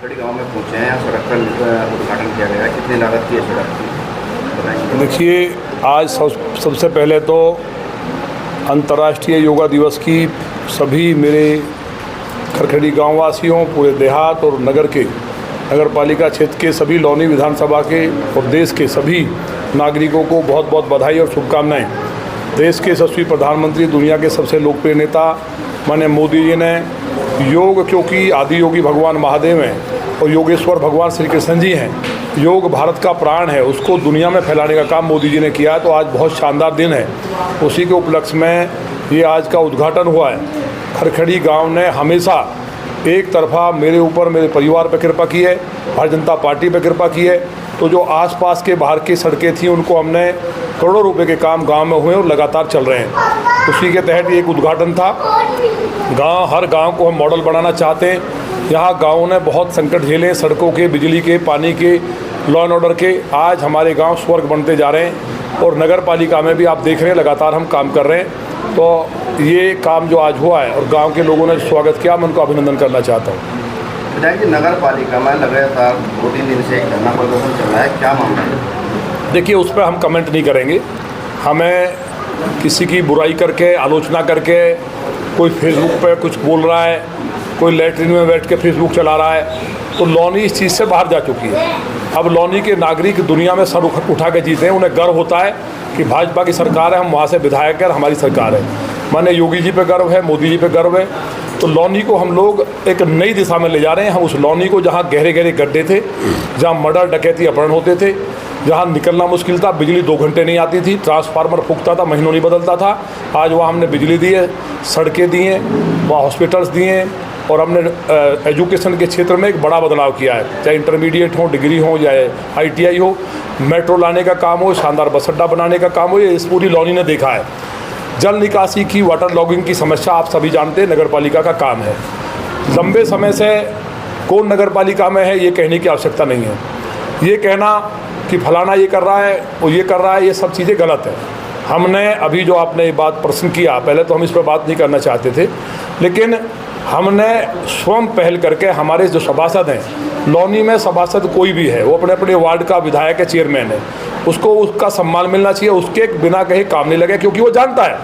खड़खड़ी गांव में पहुंचे हैं, सड़क का उद्घाटन किया गया है। कितनी लागत की है सड़क की, बताएंगे? देखिए, आज सबसे पहले तो अंतर्राष्ट्रीय योगा दिवस की सभी मेरे खड़खड़ी गाँव वासियों, पूरे देहात और नगर पालिका क्षेत्र के सभी लौनी विधानसभा के और देश के सभी नागरिकों को बहुत बहुत बधाई और शुभकामनाएं। देश के यशस्वी प्रधानमंत्री, दुनिया के सबसे लोकप्रिय नेता माननीय मोदी जी ने योग, क्योंकि आदि योगी भगवान महादेव हैं और योगेश्वर भगवान श्री कृष्ण जी हैं, योग भारत का प्राण है, उसको दुनिया में फैलाने का काम मोदी जी ने किया। तो आज बहुत शानदार दिन है, उसी के उपलक्ष्य में ये आज का उद्घाटन हुआ है। खड़खड़ी गांव ने हमेशा एक तरफा मेरे ऊपर, मेरे परिवार पर कृपा की है, भारतीय जनता पार्टी पर कृपा की है। तो जो आसपास के बाहर की सड़कें थी उनको हमने करोड़ों रुपए के काम गांव में हुए और लगातार चल रहे हैं। उसी के तहत एक उद्घाटन था। हर गांव को हम मॉडल बनाना चाहते हैं। यहाँ गाँवों ने बहुत संकट झेले, सड़कों के, बिजली के, पानी के, लॉ एंड ऑर्डर के। आज हमारे गाँव स्वर्ग बनते जा रहे हैं और नगर पालिका में भी आप देख रहे हैं लगातार हम काम कर रहे हैं। तो ये काम जो आज हुआ है और गांव के लोगों ने स्वागत किया, मैं उनको अभिनंदन करना चाहता हूँ। विधायक जी, नगर पालिका में लगातार 2-3 दिन से धरना प्रदर्शन चल रहा है, क्या मामला है? देखिए, उस पर हम कमेंट नहीं करेंगे। हमें किसी की बुराई करके, आलोचना करके, कोई फेसबुक पे कुछ बोल रहा है, कोई लैट्रिन में बैठ के फेसबुक चला रहा है, तो लौनी इस चीज़ से बाहर जा चुकी है। अब लौनी के नागरिक दुनिया में सर उठा के जीते हैं, उन्हें गर्व होता है कि भाजपा की सरकार है, हम वहाँ से विधायक हैं, हमारी सरकार है। माने योगी जी पे गर्व है, मोदी जी पे गर्व है। तो लौनी को हम लोग एक नई दिशा में ले जा रहे हैं। हम उस लौनी को, जहाँ गहरे गहरे गड्ढे थे, जहाँ मर्डर, डकैती, अपहरण होते थे, जहाँ निकलना मुश्किल था, बिजली 2 घंटे नहीं आती थी, ट्रांसफार्मर फूकता था, महीनों नहीं बदलता था, आज वहाँ हमने बिजली दी है, सड़कें दी हैं, वहाँ हॉस्पिटल्स दिए हैं और हमने एजुकेशन के क्षेत्र में एक बड़ा बदलाव किया है। चाहे इंटरमीडिएट हो, डिग्री हो या ITI हो, मेट्रो लाने का काम हो, शानदार बस अड्डा बनाने का काम हो, ये इस पूरी लौनी ने देखा है। जल निकासी की, वाटर लॉगिंग की समस्या आप सभी जानते हैं, नगर पालिका का काम है। लंबे समय से कौन नगर पालिका में है ये कहने की आवश्यकता नहीं है। ये कहना कि फलाना ये कर रहा है और ये कर रहा है, ये सब चीज़ें गलत है। हमने अभी जो आपने ये बात प्रश्न किया, पहले तो हम इस पर बात नहीं करना चाहते थे, लेकिन हमने स्वयं पहल करके, हमारे जो सभासद हैं, लौनी में सभासद कोई भी है, वो अपने अपने वार्ड का विधायक है, चेयरमैन है, उसको उसका सम्मान मिलना चाहिए। उसके बिना कहीं काम नहीं लगे, क्योंकि वो जानता है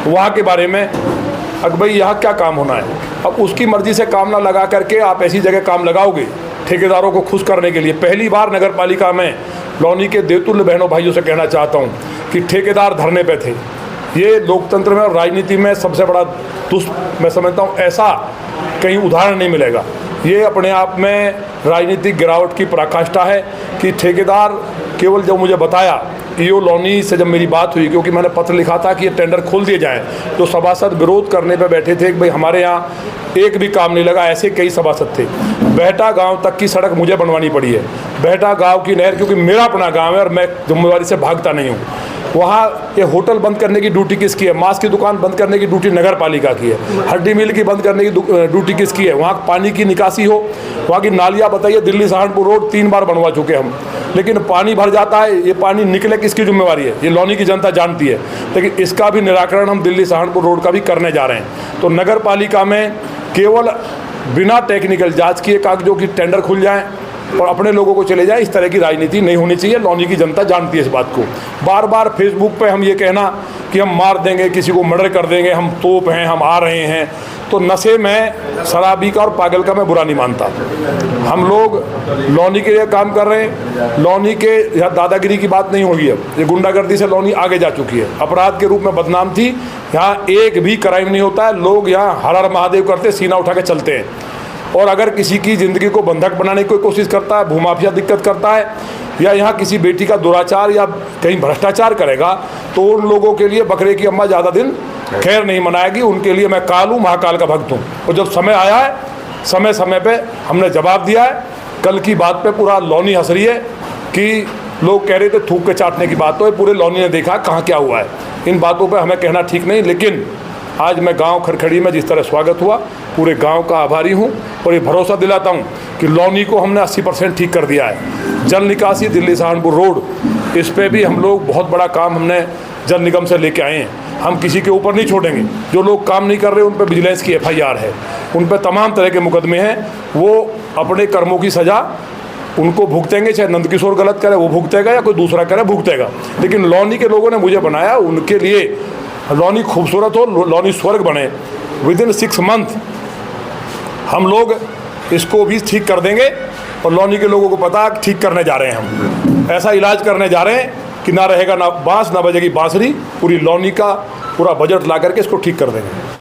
वहाँ के बारे में, अब भाई यहाँ क्या काम होना है। अब उसकी मर्जी से काम ना लगा करके आप ऐसी जगह काम लगाओगे ठेकेदारों को खुश करने के लिए। पहली बार नगर पालिका में लौनी के देवतुल्य बहनों भाइयों से कहना चाहता हूँ कि ठेकेदार धरने पे थे। ये लोकतंत्र में और राजनीति में सबसे बड़ा मैं समझता हूँ ऐसा कहीं उदाहरण नहीं मिलेगा। ये अपने आप में राजनीतिक गिरावट की पराकाष्ठा है कि ठेकेदार केवल जब मुझे बताया, ईओ लौनी से जब मेरी बात हुई, क्योंकि मैंने पत्र लिखा था कि ये टेंडर खोल दिए जाएं, तो सभासद विरोध करने पे बैठे थे कि भाई हमारे यहाँ एक भी काम नहीं लगा। ऐसे कई सभासद थे। बेहटा गांव तक की सड़क मुझे बनवानी पड़ी है। बेहटा गांव की नहर, क्योंकि मेरा अपना गांव है और मैं जिम्मेवारी से भागता नहीं हूँ। वहाँ ये होटल बंद करने की ड्यूटी किसकी है? मांस की दुकान बंद करने की ड्यूटी नगर पालिका की है। हड्डी मिल की बंद करने की ड्यूटी किसकी है? वहाँ पानी की निकासी हो, वहाँ की नालियाँ बताइए। दिल्ली सहारनपुर रोड 3 बार बनवा चुके हम, लेकिन पानी भर जाता है। ये पानी निकले किसकी जिम्मेवारी है? ये लौनी की जनता जानती है। लेकिन इसका भी निराकरण हम दिल्ली सहारनपुर रोड का भी करने जा रहे हैं। तो नगर पालिका में केवल बिना टेक्निकल जाँच किए कागजों की टेंडर खुल जाएँ और अपने लोगों को चले जाए, इस तरह की राजनीति नहीं होनी चाहिए। लौनी की जनता जानती है इस बात को। बार बार फेसबुक पे हम ये कहना कि हम मार देंगे, किसी को मर्डर कर देंगे, हम तोप हैं, हम आ रहे हैं, तो नशे में शराबी का और पागल का मैं बुरा नहीं मानता। हम लोग लौनी के लिए काम कर रहे हैं। लौनी के यहाँ दादागिरी की बात नहीं होगी। अब ये गुंडागर्दी से लौनी आगे जा चुकी है। अपराध के रूप में बदनाम थी। यहाँ एक भी क्राइम नहीं होता है। लोग यहाँ हर हर महादेव करते, सीना उठा के चलते हैं। और अगर किसी की ज़िंदगी को बंधक बनाने की कोई कोशिश करता है, भूमाफिया दिक्कत करता है, या यहाँ किसी बेटी का दुराचार या कहीं भ्रष्टाचार करेगा, तो उन लोगों के लिए बकरे की अम्मा ज़्यादा दिन खैर नहीं मनाएगी। उनके लिए मैं काल हूँ, महाकाल का भक्त हूँ। और जब समय आया है, समय समय पे हमने जवाब दिया है। कल की बात पे पूरा लौनी हंस रही है कि लोग कह रहे थे थूक के चाटने की बात, तो ये पूरे लौनी ने देखा कहाँ क्या हुआ है। इन बातों पर हमें कहना ठीक नहीं, लेकिन आज मैं गांव खड़खड़ी में जिस तरह स्वागत हुआ, पूरे गांव का आभारी हूं और ये भरोसा दिलाता हूं कि लौनी को हमने 80% ठीक कर दिया है। जल निकासी दिल्ली सहारनपुर रोड, इस पे भी हम लोग बहुत बड़ा काम हमने जल निगम से लेके आए हैं। हम किसी के ऊपर नहीं छोड़ेंगे। जो लोग काम नहीं कर रहे उन पर विजिलेंस की FIR है, उन पर तमाम तरह के मुकदमे हैं, वो अपने कर्मों की सज़ा उनको भुगतेंगे। चाहे नंदकिशोर गलत करे वो भुगतेगा या कोई दूसरा करे भुगतेगा, लेकिन लॉनी के लोगों ने मुझे बनाया, उनके लिए लॉनी खूबसूरत हो, लॉनी स्वर्ग बने। विदिन 6 मंथ हम लोग इसको भी ठीक कर देंगे और लॉनी के लोगों को पता ठीक करने जा रहे हैं। हम ऐसा इलाज करने जा रहे हैं कि ना रहेगा ना बांस, ना बजेगी बांसुरी। पूरी लॉनी का पूरा बजट ला करके इसको ठीक कर देंगे।